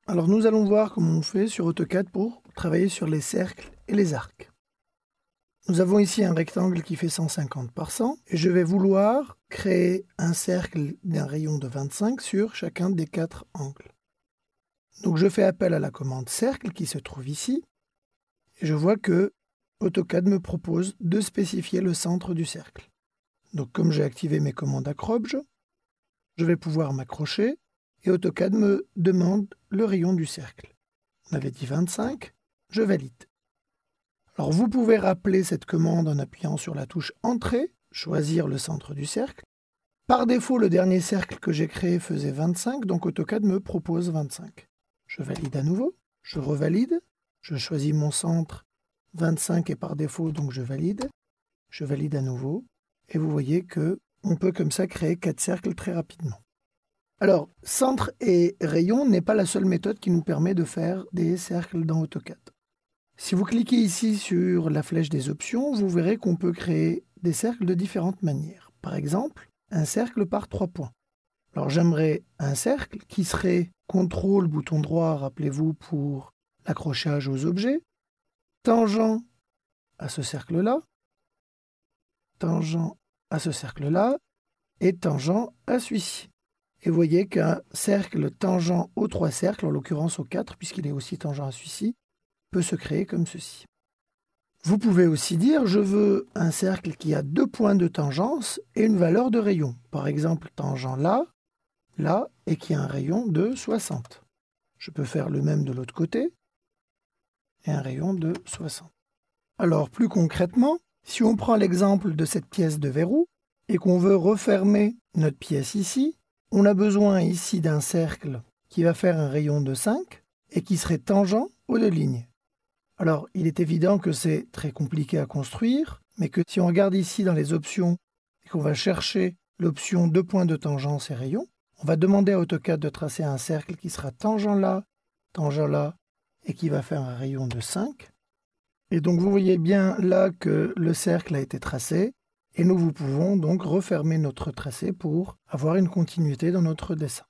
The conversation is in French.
Alors nous allons voir comment on fait sur AutoCAD pour travailler sur les cercles et les arcs. Nous avons ici un rectangle qui fait 150 par 100 et je vais vouloir créer un cercle d'un rayon de 25 sur chacun des 4 angles. Donc je fais appel à la commande cercle qui se trouve ici et je vois que AutoCAD me propose de spécifier le centre du cercle. Donc comme j'ai activé mes commandes accroche, je vais pouvoir m'accrocher et AutoCAD me demande le rayon du cercle. On avait dit 25, je valide. Alors vous pouvez rappeler cette commande en appuyant sur la touche Entrée, choisir le centre du cercle. Par défaut, le dernier cercle que j'ai créé faisait 25, donc AutoCAD me propose 25. Je valide à nouveau, je revalide, je choisis mon centre, 25 est par défaut, donc je valide à nouveau, et vous voyez que on peut comme ça créer 4 cercles très rapidement. Alors, centre et rayon n'est pas la seule méthode qui nous permet de faire des cercles dans AutoCAD. Si vous cliquez ici sur la flèche des options, vous verrez qu'on peut créer des cercles de différentes manières. Par exemple, un cercle par 3 points. Alors j'aimerais un cercle qui serait CTRL, bouton droit, rappelez-vous, pour l'accrochage aux objets, tangent à ce cercle-là, tangent à ce cercle-là, et tangent à celui-ci. Et vous voyez qu'un cercle tangent aux 3 cercles, en l'occurrence aux 4, puisqu'il est aussi tangent à celui-ci, peut se créer comme ceci. Vous pouvez aussi dire, je veux un cercle qui a 2 points de tangence et une valeur de rayon. Par exemple, tangent là, là, et qui a un rayon de 60. Je peux faire le même de l'autre côté, et un rayon de 60. Alors, plus concrètement, si on prend l'exemple de cette pièce de verrou, et qu'on veut refermer notre pièce ici, on a besoin ici d'un cercle qui va faire un rayon de 5, et qui serait tangent aux 2 lignes. Alors, il est évident que c'est très compliqué à construire, mais que si on regarde ici dans les options et qu'on va chercher l'option 2 points de tangence et rayon, on va demander à AutoCAD de tracer un cercle qui sera tangent là, et qui va faire un rayon de 5. Et donc vous voyez bien là que le cercle a été tracé, et nous pouvons donc refermer notre tracé pour avoir une continuité dans notre dessin.